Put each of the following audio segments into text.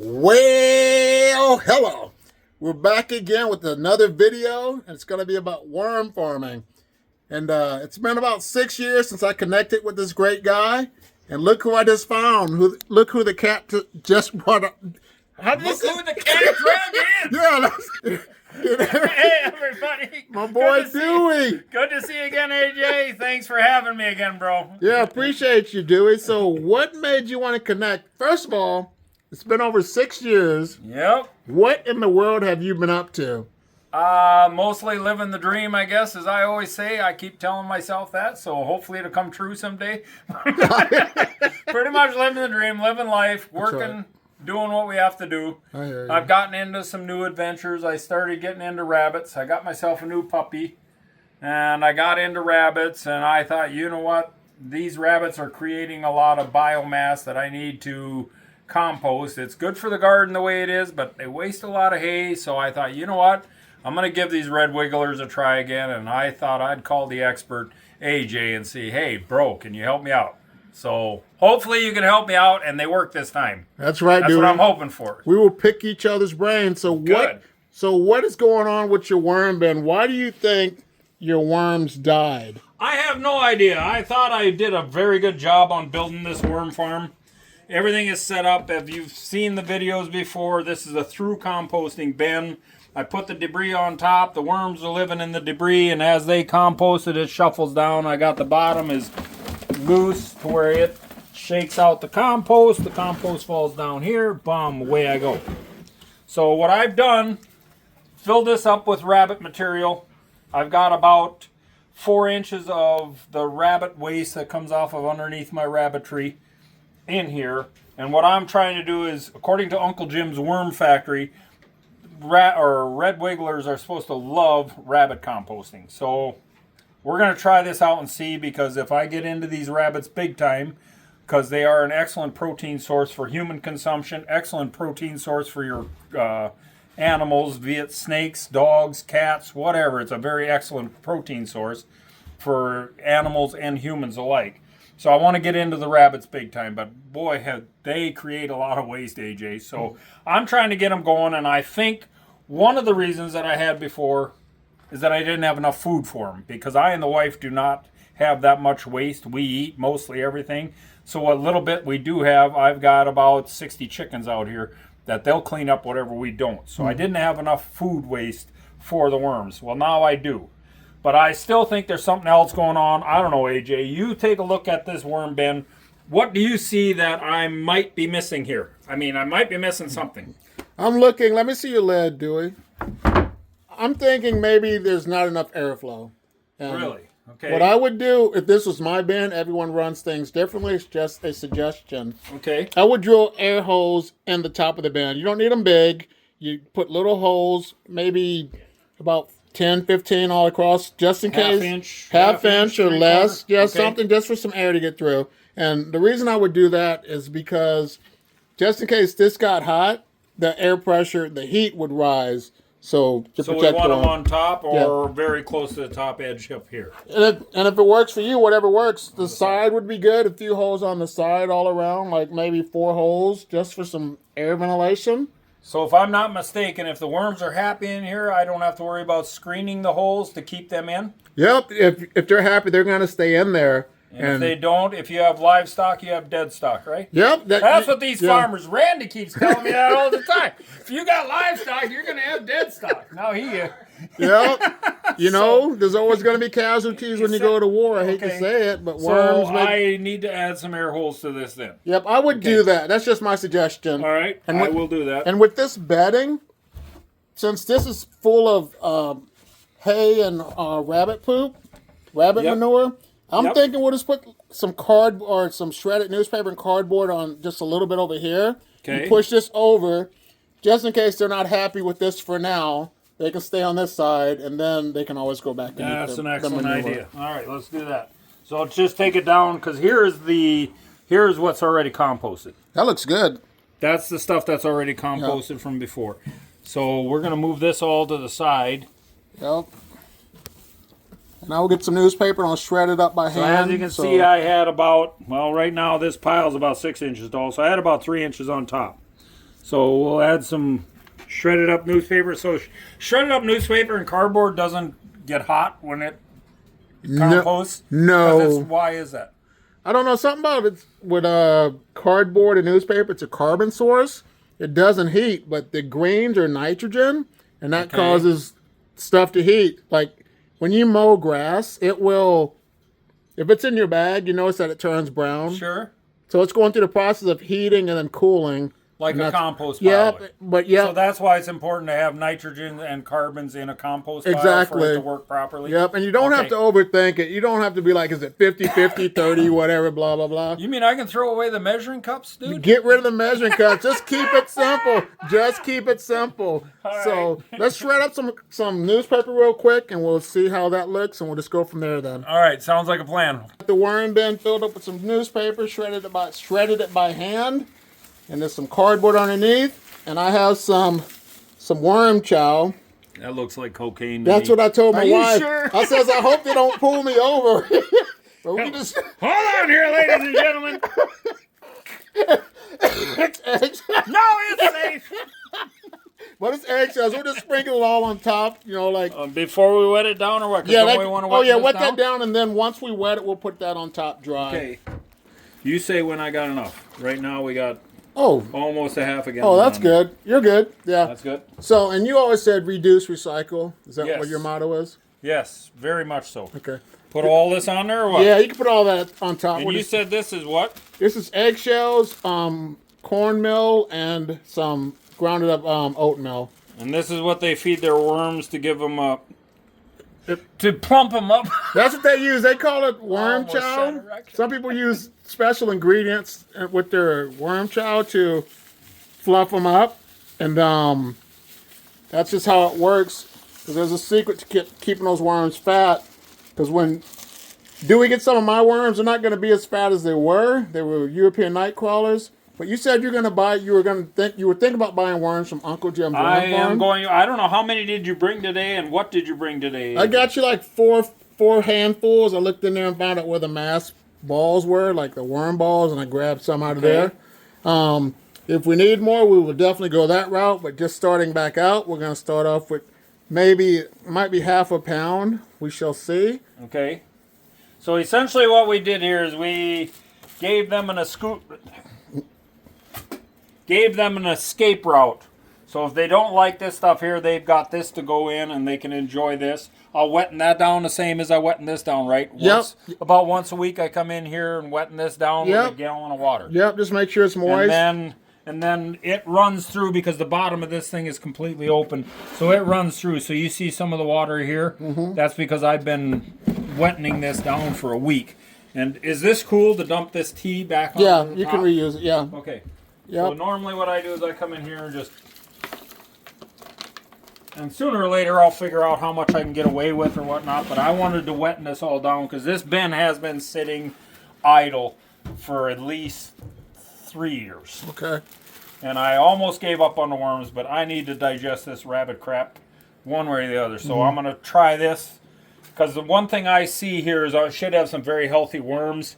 Well, hello. We're back again with another video, and it's going to be about worm farming. And it's been about 6 years since I connected with this great guy. And look who I just found. Look who the cat just brought up. Look who the cat dragged in. Yeah, Hey, everybody. my boy Dewey. Good to see you again, AJ. Thanks for having me again, bro. Yeah, appreciate you, Dewey. So what made you want to connect? First of all, it's been over 6 years. Yep. What in the world have you been up to? Mostly living the dream, I guess, as I always say. I keep telling myself that, so hopefully it'll come true someday. Pretty much living the dream, living life, working, doing what we have to do. I hear you. I've gotten into some new adventures. I started getting into rabbits. I got myself a new puppy, and I got into rabbits, and I thought, you know what? These rabbits are creating a lot of biomass that I need to compost. It's good for the garden the way it is, but they waste a lot of hay, so I thought, you know what? I'm going to give these red wigglers a try again, and I thought I'd call the expert, AJ, and see, hey, bro, can you help me out? So hopefully you can help me out, and they work this time. That's right, That's Dewey. what I'm hoping for. We will pick each other's brains. So Good. what is going on with your worm bin? Why do you think your worms died? I have no idea. I thought I did a very good job on building this worm farm. Everything is set up. If you've seen the videos before, this is a through composting bin. I put the debris on top. The worms are living in the debris, and as they compost it, it shuffles down. I got the bottom is loose to where it shakes out the compost. The compost falls down here. Boom, away I go. So what I've done, fill this up with rabbit material. I've got about 4 inches of the rabbit waste that comes off of underneath my rabbitry in here. And what I'm trying to do is, according to Uncle Jim's Worm Factory, red wigglers are supposed to love rabbit composting. So we're going to try this out and see, because if I get into these rabbits big time, because they are an excellent protein source for human consumption, excellent protein source for your animals, be it snakes, dogs, cats, whatever. It's a very excellent protein source for animals and humans alike. So I want to get into the rabbits big time, but boy, they create a lot of waste, AJ. So I'm trying to get them going, and I think one of the reasons that I had before is that I didn't have enough food for them, because I and the wife do not have that much waste. We eat mostly everything. So what little bit we do have, I've got about 60 chickens out here that they'll clean up whatever we don't. So I didn't have enough food waste for the worms. Well, now I do. But I still think there's something else going on. I don't know, AJ. You take a look at this worm bin. What do you see that I might be missing here? I mean, I might be missing something. I'm looking. Let me see your lid, Dewey. I'm thinking maybe there's not enough airflow. Really? Okay. What I would do, if this was my bin, everyone runs things differently. It's just a suggestion. Okay. I would drill air holes in the top of the bin. You don't need them big. You put little holes, maybe about 10, 15 all across, just in case. Half inch or less. Just something just for some air to get through. And the reason I would do that is because just in case this got hot, the air pressure, the heat would rise. So we want them on top or very close to the top edge up here. And if it works for you, whatever works. The side would be good. A few holes on the side all around, like maybe 4 holes just for some air ventilation. So if I'm not mistaken, if the worms are happy in here, I don't have to worry about screening the holes to keep them in? Yep. If they're happy, they're going to stay in there. And if they don't, if you have livestock, you have dead stock, right? Yep. That's what these farmers, Randy keeps telling me that all the time. If you got livestock, you're going to have dead stock. Now Yep. You know, there's always going to be casualties when you go to war. I hate to say it, but worms. So I need to add some air holes to this then. Yep, I would do that. That's just my suggestion. All right, I will do that. And with this bedding, since this is full of hay and rabbit poop, rabbit manure, I'm thinking we'll just put some card or some shredded newspaper and cardboard on just a little bit over here. Okay. And push this over, just in case they're not happy with this for now. They can stay on this side, and then they can always go back and eat That's an excellent manure. idea. All right, let's do that. So let's just take it down, because here's what's already composted. That looks good. That's the stuff that's already composted from before. So we're going to move this all to the side. Yep. And I'll get some newspaper and I'll shred it up by hand. As you can see, I had about, well, right now this pile's about 6 inches tall, so I had about 3 inches on top. So we'll add some shredded up newspaper. So shredded up newspaper and cardboard doesn't get hot when it composts? No. Why is that? I don't know, something about it with cardboard and newspaper. It's a carbon source. It doesn't heat, but the grains are nitrogen, and that causes stuff to heat. Like when you mow grass, it will, if it's in your bag, you notice that it turns brown. Sure. So it's going through the process of heating and then cooling. Like a compost pile. Yeah. So that's why it's important to have nitrogen and carbons in a compost pile for it to work properly. Yep, and you don't have to overthink it. You don't have to be like, is it 50, 50, 30, whatever, blah, blah, blah. You mean I can throw away the measuring cups, dude? Get rid of the measuring cups. Just keep it simple. Just keep it simple. So let's shred up some newspaper real quick, and we'll see how that looks, and we'll just go from there then. All right, sounds like a plan. The worm bin filled up with some newspaper, shredded it by hand. And there's some cardboard underneath, and I have some worm chow. That looks like cocaine. That's what I told my wife. Sure? I says, I hope they don't pull me over. But we can just hold on here, ladies and gentlemen. No, it's safe. But it's eggshells. We'll just sprinkle it all on top, like before we wet it down, or what? Yeah, we want to wet that down, and then once we wet it, we'll put that on top dry. Okay. You say when I got enough. Right now we got. Almost a half a gallon. Oh, that's good. You're good. Yeah. That's good. So, and you always said reduce, recycle. Is that what your motto is? Yes, very much so. Okay. Put all this on there or what? Yeah, you can put all that on top. And you said this is what? This is eggshells, cornmeal, and some grounded up oatmeal. And this is what they feed their worms to give them a... To plump them up. That's what they use. They call it worm chow. Some people use special ingredients with their worm chow to fluff them up. And that's just how it works. Because there's a secret to keeping those worms fat. Because when Dewey gets some of my worms, they're not going to be as fat as they were. They were European night crawlers. But you said you were thinking about buying worms from Uncle Jim's worm farm. I don't know, how many did you bring today, and what did you bring today? I got you like four handfuls. I looked in there and found out where the mass balls were, like the worm balls, and I grabbed some out of there. If we need more, we will definitely go that route. But just starting back out, we're going to start off with might be half a pound. We shall see. Okay. So essentially what we did here is we gave them an escape route. So if they don't like this stuff here, they've got this to go in and they can enjoy this. I'll wetten that down the same as I wetten this down, right? About once a week I come in here and wetten this down with a gallon of water. Yep, just make sure it's moist. And then it runs through because the bottom of this thing is completely open. So it runs through. So you see some of the water here? Mm-hmm. That's because I've been wettening this down for a week. And is this cool to dump this tea back on? Yeah, you can reuse it, yeah. Okay. Yep. So normally what I do is I come in here and just... And sooner or later I'll figure out how much I can get away with or whatnot. But I wanted to wetten this all down because this bin has been sitting idle for at least 3 years. Okay. And I almost gave up on the worms, but I need to digest this rabbit crap one way or the other. So I'm going to try this. Because the one thing I see here is I should have some very healthy worms.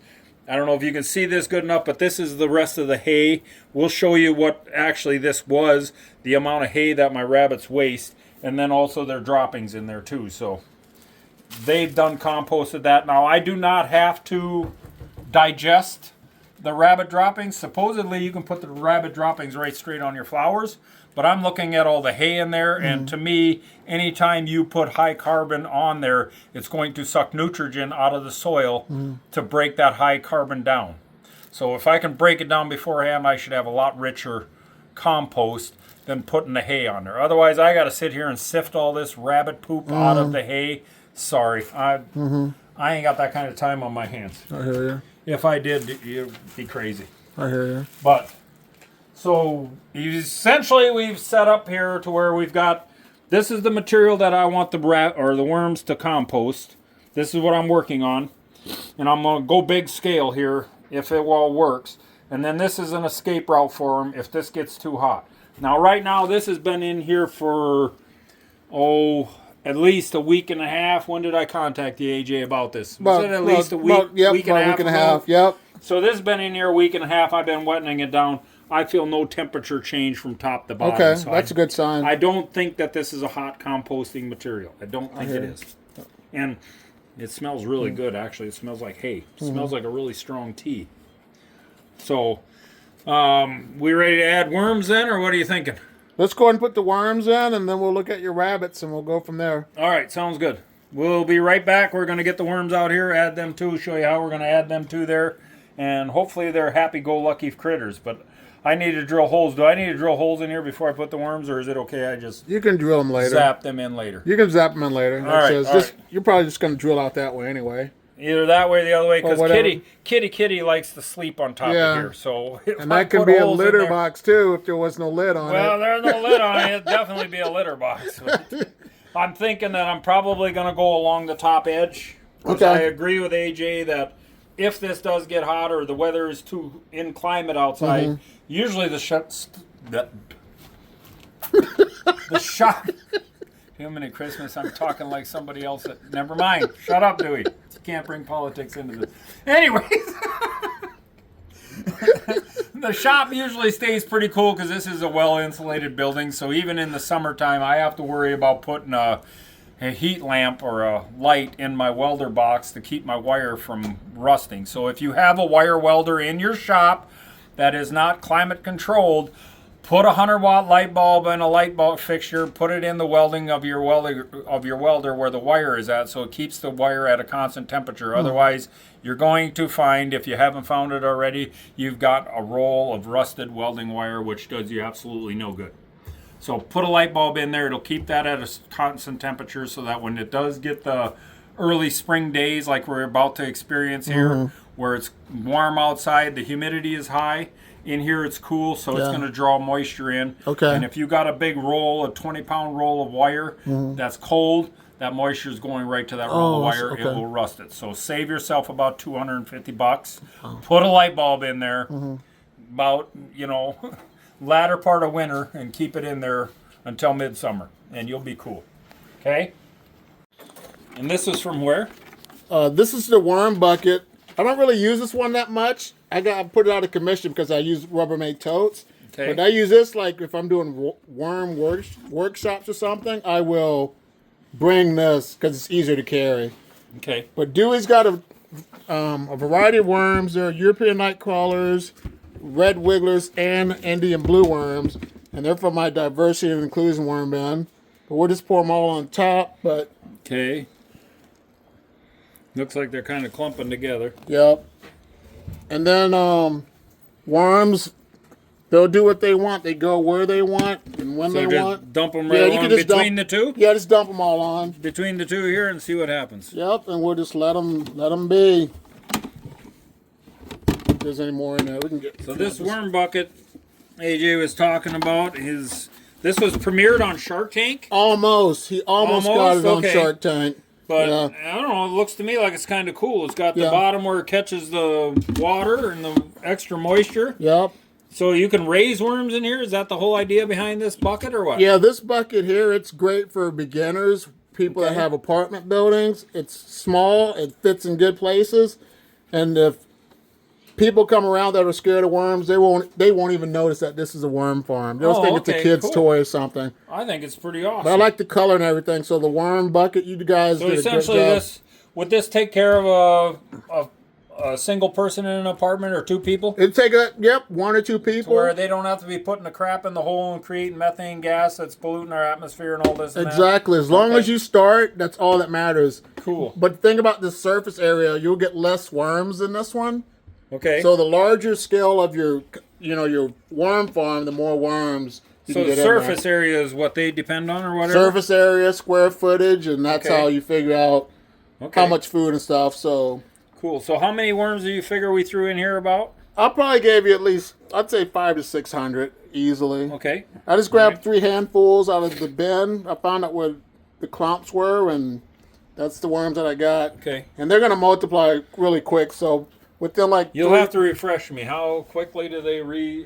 I don't know if you can see this good enough, but this is the rest of the hay. We'll show you what actually this was, the amount of hay that my rabbits waste, and then also their droppings in there too. So they've done composted that. Now I do not have to digest the rabbit droppings. Supposedly you can put the rabbit droppings right straight on your flowers, but I'm looking at all the hay in there, and to me, anytime you put high carbon on there, it's going to suck nitrogen out of the soil to break that high carbon down. So if I can break it down beforehand, I should have a lot richer compost than putting the hay on there. Otherwise, I got to sit here and sift all this rabbit poop out of the hay. Sorry, I ain't got that kind of time on my hands. I hear you. If I did, it'd be crazy. I hear you. But, so essentially we've set up here to where we've got, this is the material that I want the worms to compost. This is what I'm working on. And I'm going to go big scale here if it all works. And then this is an escape route for them if this gets too hot. Now right now this has been in here for, at least a week and a half. When did I contact the AJ about this? Was it at least a week? Week and a half. Yep. So this has been in here a week and a half. I've been wetting it down. I feel no temperature change from top to bottom. Okay, so that's a good sign. I don't think that this is a hot composting material. I don't think it is. And it smells really good, actually. It smells like hay. It smells like a really strong tea. So, we ready to add worms then, or what are you thinking? Let's go ahead and put the worms in, and then we'll look at your rabbits, and we'll go from there. All right, sounds good. We'll be right back. We're going to get the worms out here, add them too, show you how we're going to add them to there, and hopefully they're happy-go-lucky critters. But I need to drill holes. Do I need to drill holes in here before I put the worms, or is it okay I just You can drill them later. zap them in later? You can zap them in later. All right. You're probably just going to drill out that way anyway. Either that way or the other way, because whatever. Kitty likes to sleep on top of here. So And that could be a litter box too if there was no lid on it. Well, there's no lid on it. It'd definitely be a litter box. I'm thinking that I'm probably going to go along the top edge. Okay. I agree with AJ that if this does get hot or the weather is too in climate outside, usually the shop. Human at Christmas, I'm talking like somebody else. Never mind. Shut up, Dewey. You can't bring politics into this. Anyways, the shop usually stays pretty cool because this is a well-insulated building. So even in the summertime, I have to worry about putting a heat lamp or a light in my welder box to keep my wire from rusting. So if you have a wire welder in your shop that is not climate controlled, put a 100-watt light bulb in a light bulb fixture. Put it in the welding of your welder where the wire is at, so it keeps the wire at a constant temperature. Otherwise, you're going to find, if you haven't found it already, you've got a roll of rusted welding wire, which does you absolutely no good. So put a light bulb in there. It'll keep that at a constant temperature, so that when it does get the early spring days like we're about to experience here, where it's warm outside, the humidity is high. In here it's cool, so it's going to draw moisture in. Okay. And if you got a big roll, a 20-pound roll of wire that's cold, that moisture is going right to that roll of wire. Okay. It will rust it. So save yourself about $250. Put a light bulb in there about, latter part of winter and keep it in there until midsummer, and you'll be cool. Okay? And this is from where? This is the worm bucket. I don't really use this one that much. I put it out of commission because I use Rubbermaid totes. Okay. But I use this like if I'm doing worm workshops or something, I will bring this because it's easier to carry. Okay. But Dewey's got a variety of worms. There are European night crawlers, red wigglers, and Indian blue worms. And they're from my diversity and inclusion worm bin. But we'll just pour them all on top. But Okay. Looks like they're kind of clumping together. Yep. And then worms, they'll do what they want. They go where they want and when So they just want. dump them right on between the two? Yeah, just dump them all on. Between the two here and see what happens. Yep, and we'll just let them be. If there's any more in there, we can get. So this worm bucket AJ was talking about this was premiered on Shark Tank? Almost. He almost got it on Shark Tank. But I don't know, it looks to me like it's kind of cool. It's got the bottom where it catches the water and the extra moisture. Yep. So you can raise worms in here? Is that the whole idea behind this bucket or what? Yeah, this bucket here, it's great for beginners, people that have apartment buildings. It's small, it fits in good places. And if people come around that are scared of worms, they won't even notice that this is a worm farm. They'll think it's a kid's toy or something. I think it's pretty awesome. But I like the color and everything. So the worm bucket, you guys did a good job. Would this take care of a single person in an apartment or two people? It'd take one or two people. Where they don't have to be putting the crap in the hole and creating methane gas that's polluting our atmosphere and all this and exactly. As long as you start, that's all that matters. Cool. But think about the surface area. You'll get less worms in this one. Okay. So the larger scale of your worm farm, the more worms you can get in there. Surface area is what they depend on or whatever? Surface area, square footage, and that's how you figure out how much food and stuff. So cool. So how many worms do you figure we threw in here about? I probably gave you at least, I'd say 500 to 600 easily. Okay. I just grabbed 3 handfuls out of the bin. I found out where the clumps were, and that's the worms that I got. Okay. And they're going to multiply really quick, so within You'll have to refresh me. How quickly do they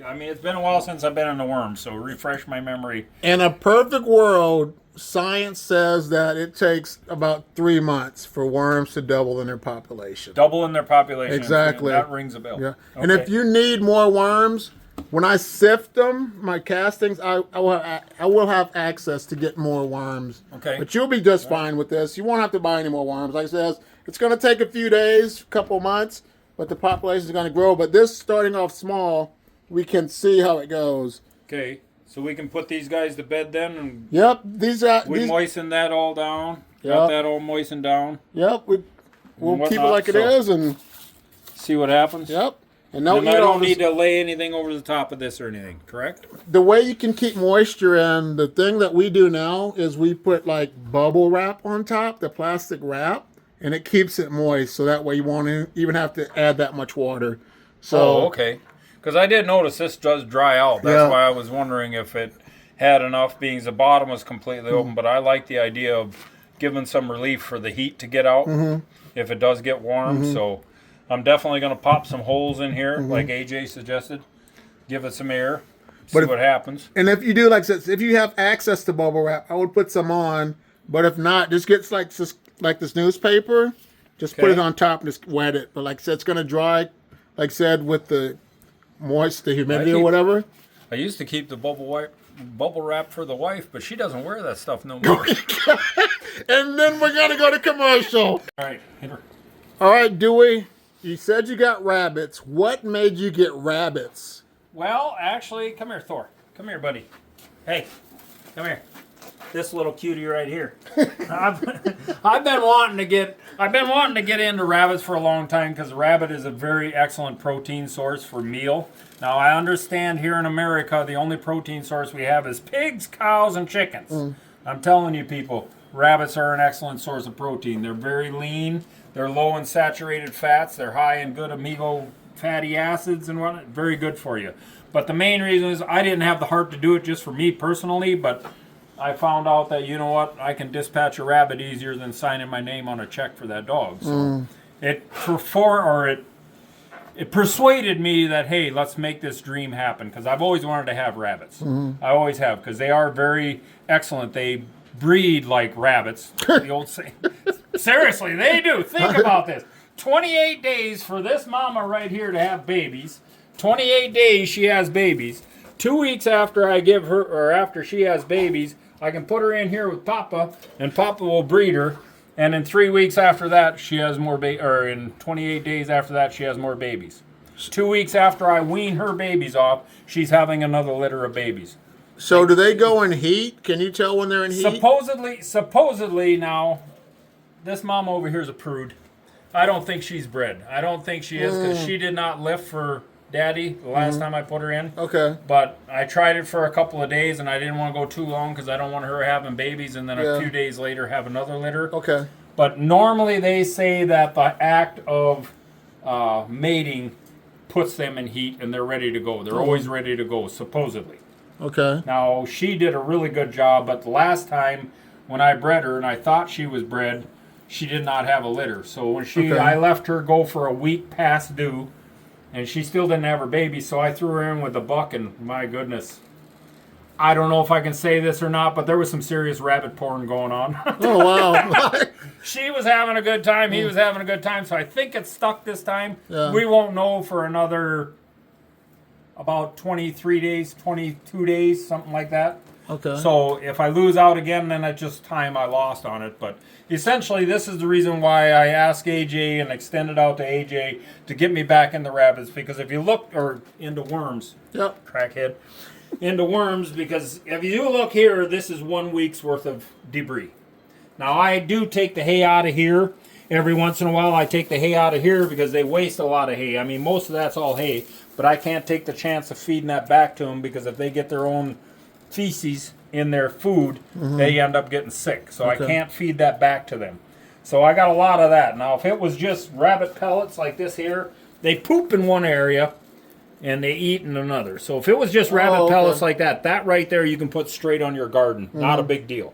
I mean, it's been a while since I've been in the worms, so refresh my memory. In a perfect world, science says that it takes about 3 months for worms to double in their population. Double in their population. Exactly. That rings a bell. Yeah. Okay. And if you need more worms, when I sift them, my castings, I will have access to get more worms. Okay. But you'll be just fine with this. You won't have to buy any more worms. Like I said, it's going to take a few days, a couple months, but the population is going to grow. But this starting off small, we can see how it goes. Okay. So we can put these guys to bed then, and yep, these moisten that all down. Yep. Got that all moistened down. Yep, we'll keep it like it is and see what happens. Yep, and I don't need to lay anything over the top of this or anything. Correct. The way you can keep moisture in, the thing that we do now is we put like bubble wrap on top, the plastic wrap, and it keeps it moist. So that way you won't even have to add that much water. So okay. Because I did notice this does dry out. That's why I was wondering if it had enough, being the bottom was completely open. But I like the idea of giving some relief for the heat to get out if it does get warm. So I'm definitely going to pop some holes in here, like AJ suggested. Give it some air, see what happens. And if you do, like this, if you have access to bubble wrap, I would put some on. But if not, just get like this newspaper, just put it on top and just wet it. But like I said, it's going to dry, like I said, with the the humidity or whatever. I used to keep the bubble wrap for the wife, but she doesn't wear that stuff no more. And then we're gonna go to commercial. All right, hit her. All right, Dewey, you said you got rabbits. What made you get rabbits? Well, actually, come here, Thor. Come here, buddy. Hey, come here. This little cutie right here. I've been wanting to get into rabbits for a long time because rabbit is a very excellent protein source for meal. Now I understand here in America the only protein source we have is pigs, cows, and chickens. I'm telling you people, rabbits are an excellent source of protein. They're very lean. They're low in saturated fats. They're high in good omega fatty acids and whatnot. Very good for you. But the main reason is I didn't have the heart to do it just for me personally, but I found out that, you know what, I can dispatch a rabbit easier than signing my name on a check for that dog. So it persuaded me that, hey, let's make this dream happen, because I've always wanted to have rabbits. I always have, because they are very excellent. They breed like rabbits. The old saying. Seriously, they do. Think about this. 28 days for this mama right here to have babies. 28 days she has babies. 2 weeks after I give her, or after she has babies, I can put her in here with Papa, and Papa will breed her. And in 3 weeks after that, she has more or in 28 days after that, she has more babies. 2 weeks after I wean her babies off, she's having another litter of babies. So do they go in heat? Can you tell when they're in heat? Supposedly now, this mom over here is a prude. I don't think she's bred. I don't think she is, because she did not lift for Daddy the last time I put her in. Okay. But I tried it for a couple of days, and I didn't want to go too long because I don't want her having babies and then a few days later have another litter. Okay. But normally they say that the act of mating puts them in heat and they're ready to go. They're always ready to go, supposedly. Okay. Now, she did a really good job, but the last time when I bred her and I thought she was bred, she did not have a litter. So when I left her go for a week past due, and she still didn't have her baby, so I threw her in with a buck, and my goodness. I don't know if I can say this or not, but there was some serious rabbit porn going on. Oh, wow. She was having a good time, he was having a good time, so I think it's stuck this time. Yeah. We won't know for another about 23 days, 22 days, something like that. Okay. So if I lose out again, then it's just time I lost on it. But essentially, this is the reason why I asked AJ and extended out to AJ to get me back in the rabbits. Because if you look, or into worms, crackhead, into worms, because if you look here, this is 1 week's worth of debris. Now, I do take the hay out of here. Every once in a while, I take the hay out of here because they waste a lot of hay. I mean, most of that's all hay. But I can't take the chance of feeding that back to them, because if they get their own feces in their food, they end up getting sick. So I can't feed that back to them. So I got a lot of that. Now, if it was just rabbit pellets like this here, they poop in one area and they eat in another. So if it was just rabbit pellets like that, that right there you can put straight on your garden. Not a big deal.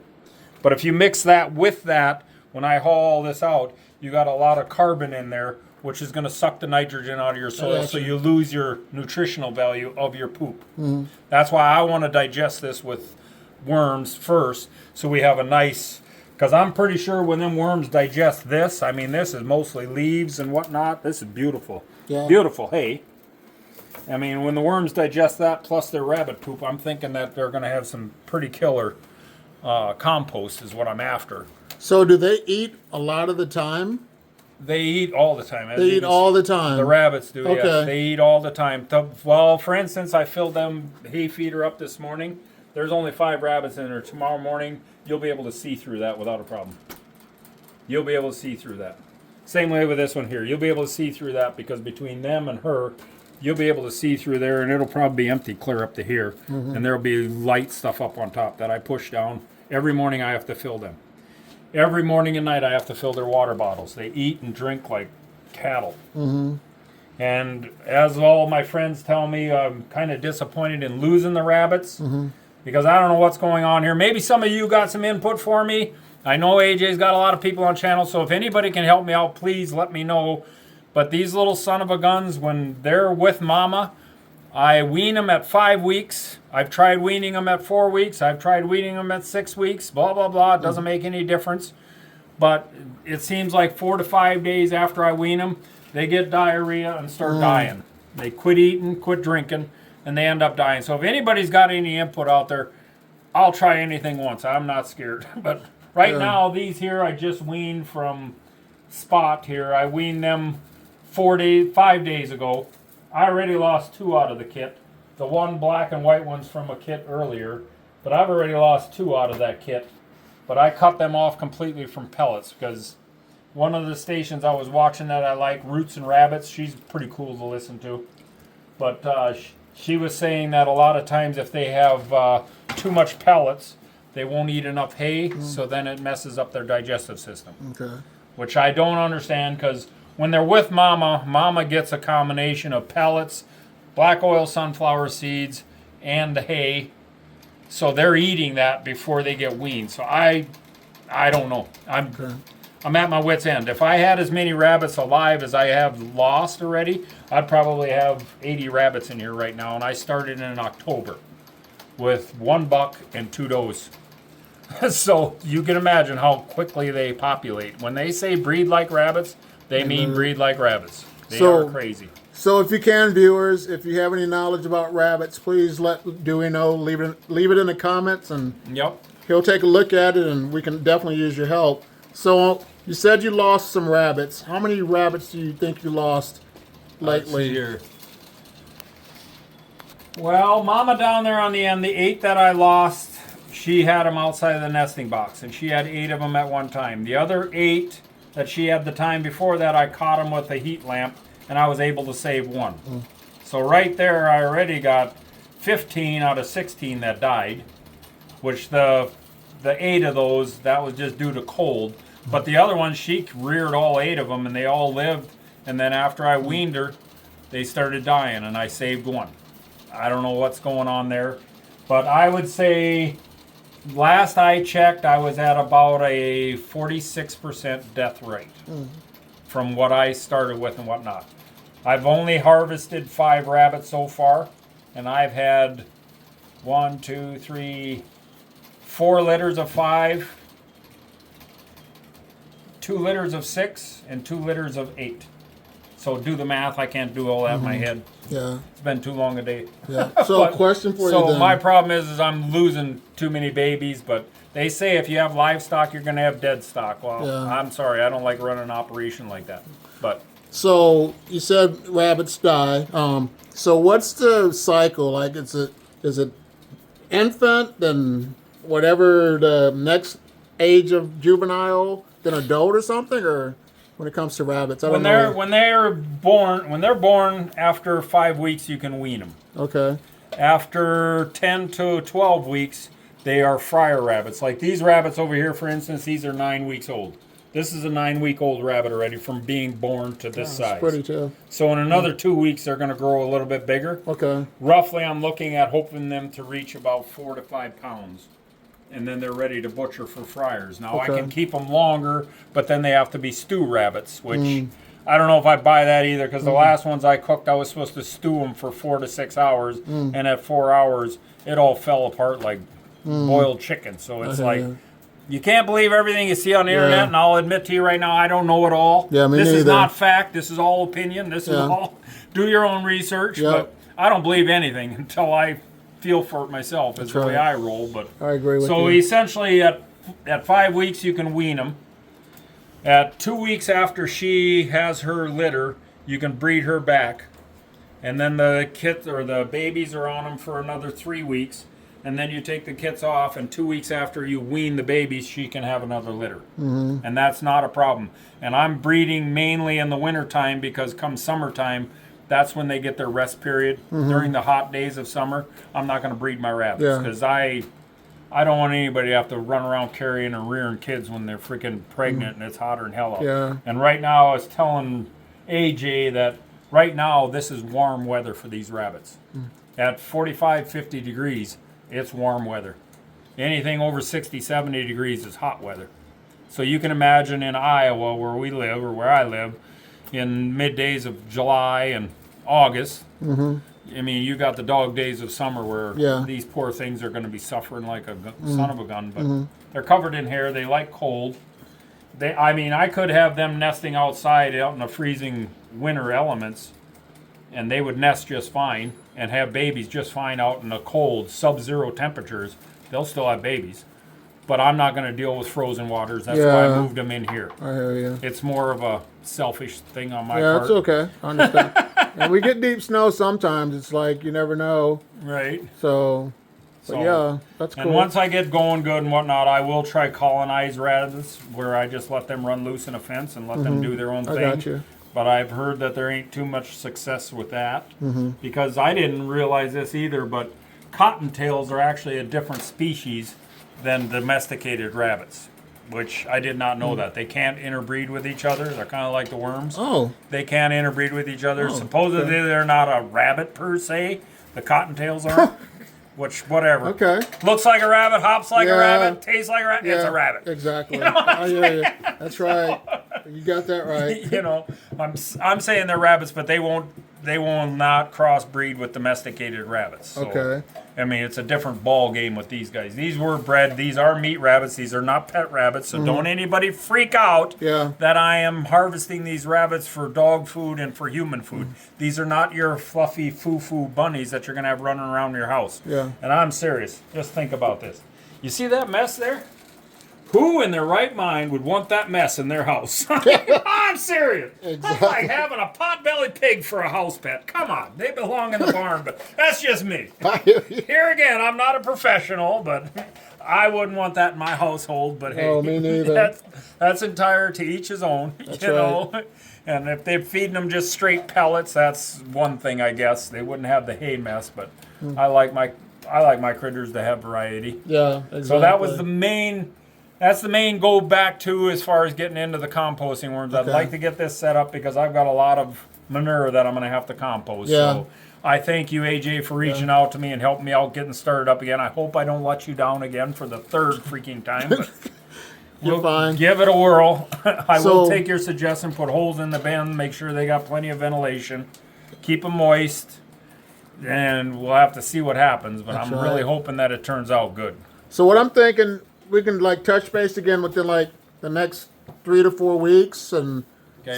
But if you mix that with that, when I haul all this out, you got a lot of carbon in there, which is going to suck the nitrogen out of your soil, so you lose your nutritional value of your poop. That's why I want to digest this with worms first, so we have a nice, because I'm pretty sure when them worms digest this, I mean, this is mostly leaves and whatnot. This is beautiful. Beautiful hay. I mean, when the worms digest that plus their rabbit poop, I'm thinking that they're going to have some pretty killer compost is what I'm after. So do they eat a lot of the time? They eat all the time. They eat all the time. The rabbits do, Okay. yes. They eat all the time. Well, for instance, I filled them hay feeder up this morning. There's only 5 rabbits in there. Tomorrow morning, you'll be able to see through that without a problem. You'll be able to see through that. Same way with this one here. You'll be able to see through that because between them and her, you'll be able to see through there, and it'll probably be empty clear up to here. And there'll be light stuff up on top that I push down. Every morning I have to fill them. Every morning and night I have to fill their water bottles. They eat and drink like cattle. And as all my friends tell me, I'm kind of disappointed in losing the rabbits because I don't know what's going on here. Maybe some of you got some input for me. I know AJ's got a lot of people on channel, so if anybody can help me out, please let me know. But these little son of a guns, when they're with mama, I wean them at 5 weeks. I've tried weaning them at 4 weeks. I've tried weaning them at 6 weeks. Blah, blah, blah. It doesn't make any difference. But it seems like 4 to 5 days after I wean them, they get diarrhea and start dying. They quit eating, quit drinking, and they end up dying. So if anybody's got any input out there, I'll try anything once. I'm not scared. But right now, these here I just weaned from Spot here. I weaned them 5 days ago. I already lost 2 out of the kit. The one black and white one's from a kit earlier, but I've already lost 2 out of that kit. But I cut them off completely from pellets because one of the stations I was watching that I like, Roots and Rabbits, she's pretty cool to listen to. But she was saying that a lot of times if they have too much pellets, they won't eat enough hay, so then it messes up their digestive system. Okay. Which I don't understand because when they're with mama, mama gets a combination of pellets, black oil sunflower seeds, and the hay. So they're eating that before they get weaned. So I don't know. I'm at my wit's end. If I had as many rabbits alive as I have lost already, I'd probably have 80 rabbits in here right now. And I started in October with 1 buck and 2 does. So you can imagine how quickly they populate. When they say breed like rabbits, they mean breed like rabbits. They are crazy. So if you can, viewers, if you have any knowledge about rabbits, please let Dewey know. Leave it in the comments, and he'll take a look at it, and we can definitely use your help. So you said you lost some rabbits. How many rabbits do you think you lost lately? Here. Well, mama down there on the end, the 8 that I lost, she had them outside of the nesting box, and she had 8 of them at one time. The other 8 that she had the time before that, I caught them with a heat lamp, and I was able to save 1. So right there, I already got 15 out of 16 that died, which the 8 of those, that was just due to cold. But the other ones, she reared all 8 of them, and they all lived. And then after I weaned her, they started dying, and I saved 1. I don't know what's going on there. But I would say, last I checked, I was at about a 46% death rate from what I started with and whatnot. I've only harvested 5 rabbits so far, and I've had 1, 2, 3, 4 litters of 5, 2 litters of 6, and 2 litters of 8. So do the math. I can't do all that in my head. Yeah. It's been too long a day. Yeah. So a question for you then. So my problem is I'm losing too many babies, but they say if you have livestock, you're going to have dead stock. Well, I'm sorry. I don't like running an operation like that. But so you said rabbits die. So what's the cycle? Like, is it infant, then whatever the next age of juvenile, then adult or something, or when it comes to rabbits? I don't know. When they're born after 5 weeks, you can wean them. Okay. After 10 to 12 weeks, they are fryer rabbits. Like these rabbits over here, for instance, these are 9 weeks old. This is a 9-week-old rabbit already from being born to this size. That's pretty too. So in another 2 weeks, they're going to grow a little bit bigger. Okay. Roughly, I'm looking at hoping them to reach about 4 to 5 pounds. And then they're ready to butcher for fryers. Now, I can keep them longer, but then they have to be stew rabbits, which I don't know if I buy that either, because the last ones I cooked, I was supposed to stew them for 4 to 6 hours, and at 4 hours, it all fell apart like boiled chicken. So it's like, you can't believe everything you see on the internet, and I'll admit to you right now, I don't know it all. Yeah, me This neither. is not fact. This is all opinion. This is all, do your own research. But I don't believe anything until I feel for it myself. Is the way I roll. But I agree with you. So essentially, at 5 weeks, you can wean them. At 2 weeks after she has her litter, you can breed her back. And then the kits or the babies are on them for another 3 weeks. And then you take the kits off, and 2 weeks after you wean the babies, she can have another litter. Mm-hmm. And that's not a problem. And I'm breeding mainly in the wintertime because come summertime, that's when they get their rest period. Mm-hmm. During the hot days of summer, I'm not going to breed my rabbits because I don't want anybody to have to run around carrying or rearing kids when they're freaking pregnant and it's hotter than hell out. Yeah. And right now I was telling AJ that right now this is warm weather for these rabbits. At 45, 50 degrees, it's warm weather. Anything over 60, 70 degrees is hot weather. So you can imagine in Iowa where we live or where I live in middays of July and August. Mm-hmm. I mean, you got the dog days of summer where these poor things are going to be suffering like a son of a gun. But they're covered in hair. They like cold. I could have them nesting outside out in the freezing winter elements, and they would nest just fine and have babies just fine out in the cold, sub-zero temperatures. They'll still have babies. But I'm not going to deal with frozen waters. That's why I moved them in here. I hear you. It's more of a selfish thing on my part. Yeah, it's okay. I understand. And we get deep snow sometimes. It's like you never know. Right. So yeah, that's cool. And once I get going good and whatnot, I will try colonize rabbits where I just let them run loose in a fence and let them do their own thing. I got you. But I've heard that there ain't too much success with that because I didn't realize this either, but cottontails are actually a different species than domesticated rabbits, which I did not know that. They can't interbreed with each other. They're kind of like the worms. Oh. They can't interbreed with each other. Oh, Supposedly they're not a rabbit per se. The cottontails are. Which, whatever. Okay. Looks like a rabbit, hops like a rabbit, tastes like a rabbit. It's a rabbit. Exactly. You know what I hear you. That's right. You got that right. You know, I'm saying they're rabbits, but they will not crossbreed with domesticated rabbits. So, Okay. I mean, it's a different ball game with these guys. These were bred. These are meat rabbits. These are not pet rabbits. So don't anybody freak out that I am harvesting these rabbits for dog food and for human food. These are not your fluffy foo-foo bunnies that you're going to have running around your house. Yeah. And I'm serious. Just think about this. You see that mess there? Who in their right mind would want that mess in their house? I'm serious. Exactly. That's like having a pot-bellied pig for a house pet. Come on. They belong in the barn, but that's just me. Here again, I'm not a professional, but I wouldn't want that in my household. But hey, me neither. That's entire to each his own. That's you know. And if they're feeding them just straight pellets, that's one thing, I guess. They wouldn't have the hay mess, but I like my critters to have variety. Yeah, exactly. So that was the main... That's the main go back to as far as getting into the composting worms. I'd like to get this set up because I've got a lot of manure that I'm going to have to compost. Yeah. So I thank you, AJ, for reaching out to me and helping me out getting started up again. I hope I don't let you down again for the third freaking time. But You're fine. Give it a whirl. I will take your suggestion, put holes in the bin, make sure they got plenty of ventilation, keep them moist, and we'll have to see what happens. But I'm really hoping that it turns out good. So what I'm thinking... We can touch base again within the next 3 to 4 weeks and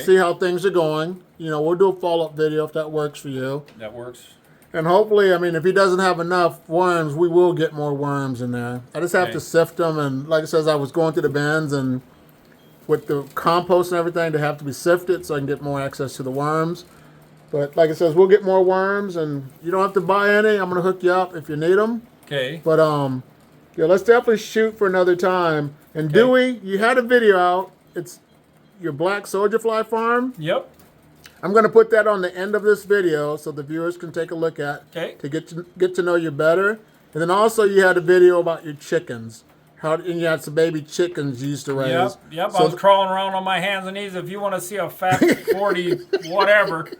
see how things are going. You know, we'll do a follow-up video if that works for you. That works. And hopefully, I mean, if he doesn't have enough worms, we will get more worms in there. I just have to sift them. And like I said, I was going through the bins and with the compost and everything, they have to be sifted so I can get more access to the worms. But like I said, we'll get more worms and you don't have to buy any. I'm going to hook you up if you need them. Okay. But, yeah, let's definitely shoot for another time. And Dewey, you had a video out. It's your black soldier fly farm. Yep. I'm going to put that on the end of this video so the viewers can take a look at to get to know you better. And then also you had a video about your chickens. And you had some baby chickens you used to raise. Yep. So I was crawling around on my hands and knees. If you want to see a fat 40 whatever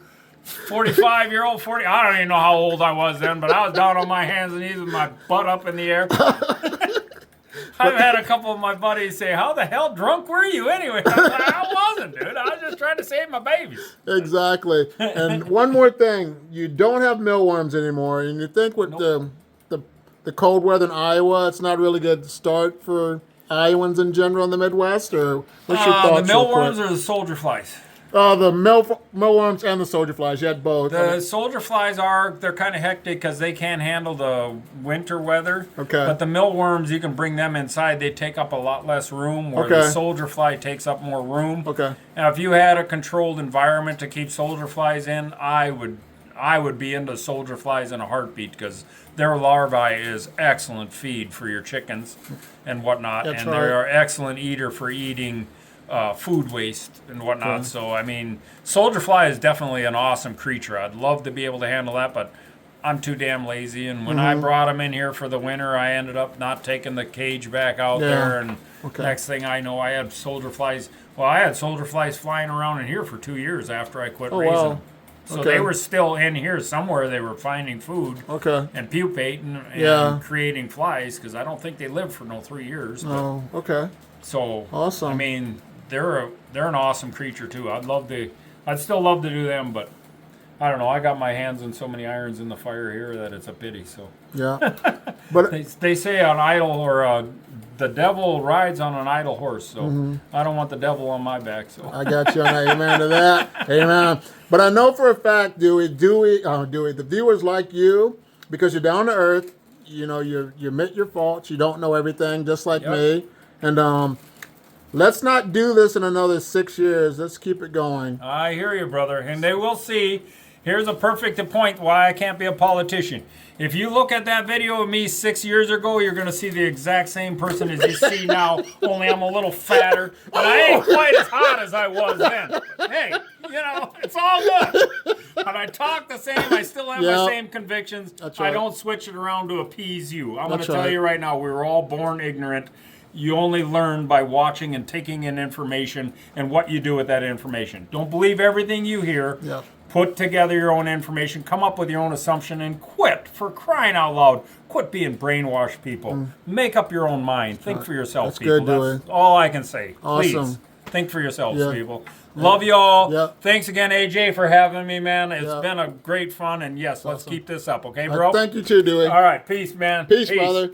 45-year-old, I don't even know how old I was then, but I was down on my hands and knees with my butt up in the air. I've had a couple of my buddies say, how the hell drunk were you anyway? I was like, I wasn't, dude. I was just trying to save my babies. Exactly. And one more thing, you don't have mealworms anymore, and you think with the cold weather in Iowa, it's not really good to start for Iowans in general in the Midwest, or what's your thoughts? The mealworms or the soldier flies? The millworms and the soldier flies. You had both. The soldier flies they're kind of hectic because they can't handle the winter weather. Okay. But the millworms, you can bring them inside. They take up a lot less room, where the soldier fly takes up more room. Okay. Now, if you had a controlled environment to keep soldier flies in, I would be into soldier flies in a heartbeat, because their larvae is excellent feed for your chickens and whatnot. That's and right. they're excellent eater for eating food waste and whatnot. So, I mean, soldier fly is definitely an awesome creature. I'd love to be able to handle that, but I'm too damn lazy. And when I brought them in here for the winter, I ended up not taking the cage back out there. And next thing I know, I had soldier flies. Well, I had soldier flies flying around in here for 2 years after I quit raising them. So they were still in here somewhere. They were finding food and pupating and creating flies, because I don't think they lived for 3 years. Oh, okay. So awesome. I mean, they're an awesome creature too. I'd still love to do them, but I don't know. I got my hands in so many irons in the fire here that it's a pity. So but they say an idle, or the devil rides on an idle horse. So I don't want the devil on my back. So I got you on that. Amen to that. Amen. But I know for a fact, Dewey, the viewers like you, because you're down to earth. You know, you admit your faults. You don't know everything, just like me. And let's not do this in another 6 years. Let's keep it going. I hear you, brother. And they will see. Here's a perfect point why I can't be a politician. If you look at that video of me 6 years ago, you're going to see the exact same person as you see now, only I'm a little fatter. But I ain't quite as hot as I was then. Hey, it's all good. But I talk the same. I still have my same convictions. That's right. I don't switch it around to appease you. I'm going to tell you right now, we were all born ignorant. You only learn by watching and taking in information and what you do with that information. Don't believe everything you hear. Yep. Put together your own information. Come up with your own assumption, and quit, for crying out loud. Quit being brainwashed, people. Make up your own mind. Think for yourself, That's people. good, Dewey. That's all I can say. Awesome. Please, think for yourselves, people. Love you all. Yep. Thanks again, AJ, for having me, man. It's been a great fun, and yes, let's keep this up, okay, bro? Thank you too, Dewey. All right, peace, man. Peace, brother.